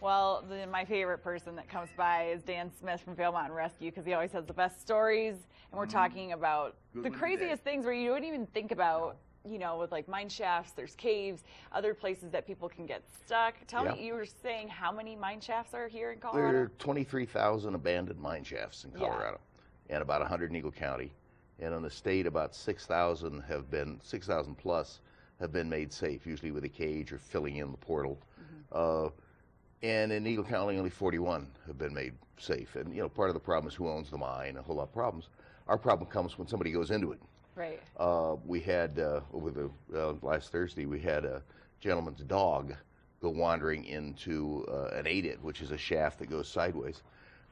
Well, my favorite person that comes by is Dan Smith from Vail Mountain Rescue, because he always has the best stories, and we're talking about the craziest things where you don't even think about, you know, with like mine shafts, there's caves, other places that people can get stuck. Tell me, you were saying how many mine shafts are here in Colorado? There are 23,000 abandoned mine shafts in Colorado, and about 100 in Eagle County. And in the state, about 6,000 plus have been made safe, usually with a cage or filling in the portal. And in Eagle County, only 41 have been made safe. And, you know, part of the problem is who owns the mine, a whole lot of problems. Our problem comes when somebody goes into it. Right. We had, over the last Thursday, we had a gentleman's dog go wandering into an 8-it, which is a shaft that goes sideways.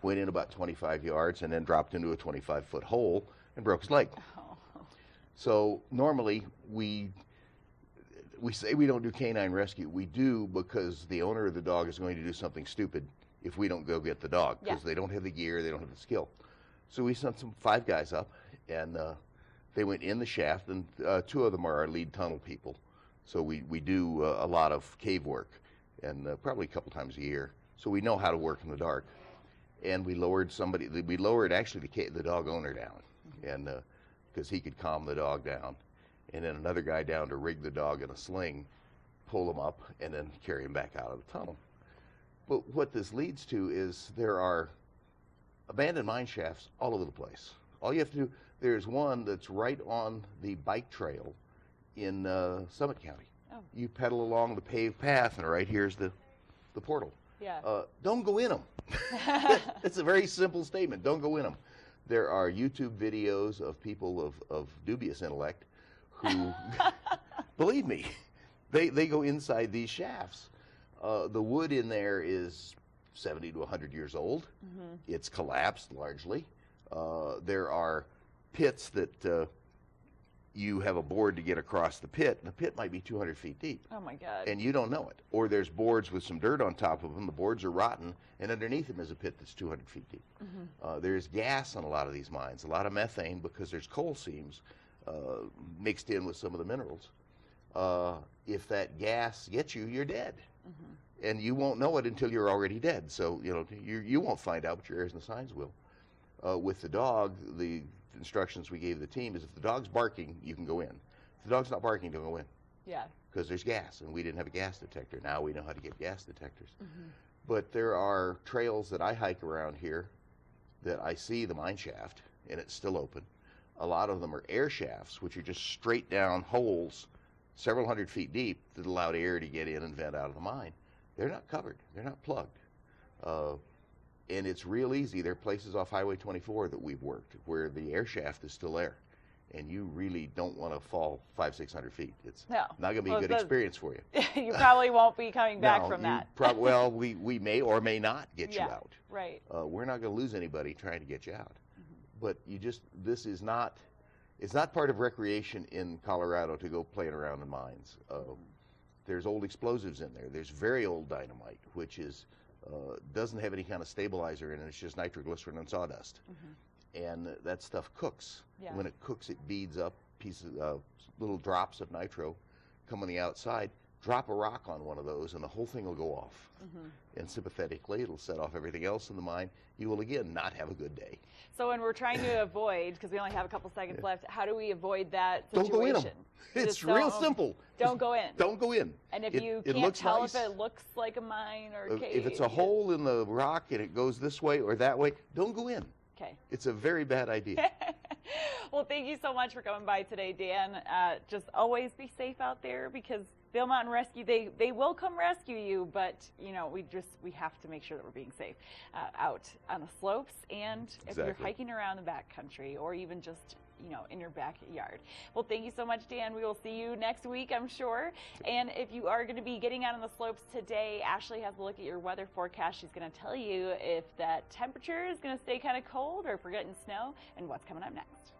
Went in about 25 yards and then dropped into a 25-foot hole and broke his leg. So normally we say we don't do canine rescue. We do because the owner of the dog is going to do something stupid if we don't go get the dog, because they don't have the gear, they don't have the skill. So we sent 5 guys up, and they went in the shaft, and 2 of them are our lead tunnel people. So we do a lot of cave work, and probably a couple times a year. So we know how to work in the dark. And we lowered actually the dog owner down, and because he could calm the dog down. And then another guy down to rig the dog in a sling, pull him up, and then carry him back out of the tunnel. But what this leads to is there are abandoned mine shafts all over the place. All you have to do, there's one that's right on the bike trail in Summit County. You pedal along the paved path, and right here's the portal. Don't go in them. It's a very simple statement. Don't go in them. There are YouTube videos of people of dubious intellect who, believe me, they go inside these shafts. The wood in there is 70 to 100 years old. It's collapsed largely. There are pits that you have a board to get across the pit, and the pit might be 200 feet deep. Oh my God. And you don't know it. Or there's boards with some dirt on top of them. The boards are rotten, and underneath them is a pit that's 200 feet deep. There's gas on a lot of these mines, a lot of methane, because there's coal seams mixed in with some of the minerals. If that gas gets you, you're dead. And you won't know it until you're already dead. So, you know, you won't find out, but your ears and the signs will. With the dog, the instructions we gave the team is if the dog's barking, you can go in. If the dog's not barking, don't go in. Because there's gas, and we didn't have a gas detector. Now we know how to get gas detectors. But there are trails that I hike around here that I see the mine shaft, and it's still open. A lot of them are air shafts, which are just straight down holes several hundred feet deep that allowed air to get in and vent out of the mine. They're not covered. They're not plugged. And it's real easy. There are places off Highway 24 that we've worked where the air shaft is still there, and you really don't want to fall 500-600 feet. It's not going to be a good experience for you. You probably won't be coming back from that. Well, we may or may not get you out. Right. We're not going to lose anybody trying to get you out. But this is not, it's not part of recreation in Colorado to go playing around in mines. There's old explosives in there. There's very old dynamite, which is doesn't have any kind of stabilizer in it. It's just nitroglycerin and sawdust. And that stuff cooks. When it cooks, it beads up pieces, little drops of nitro come on the outside. Drop a rock on one of those, and the whole thing will go off. And sympathetically, it'll set off everything else in the mine. You will, again, not have a good day. So when we're trying to avoid, because we only have a couple seconds left, how do we avoid that situation? Don't go in them. It's real simple. Don't go in. Don't go in. And if you can't tell if it looks like a mine or a cave. If it's a hole in the rock and it goes this way or that way, don't go in. Okay. It's a very bad idea. Well, thank you so much for coming by today, Dan. Just always be safe out there, because Vail Mountain Rescue, they will come rescue you, but you know, we have to make sure that we're being safe out on the slopes, and if you're hiking around the backcountry, or even just, you know, in your backyard. Well, thank you so much, Dan. We will see you next week, I'm sure. And if you are going to be getting out on the slopes today, Ashley has a look at your weather forecast. She's going to tell you if that temperature is going to stay kind of cold or if we're getting snow, and what's coming up next.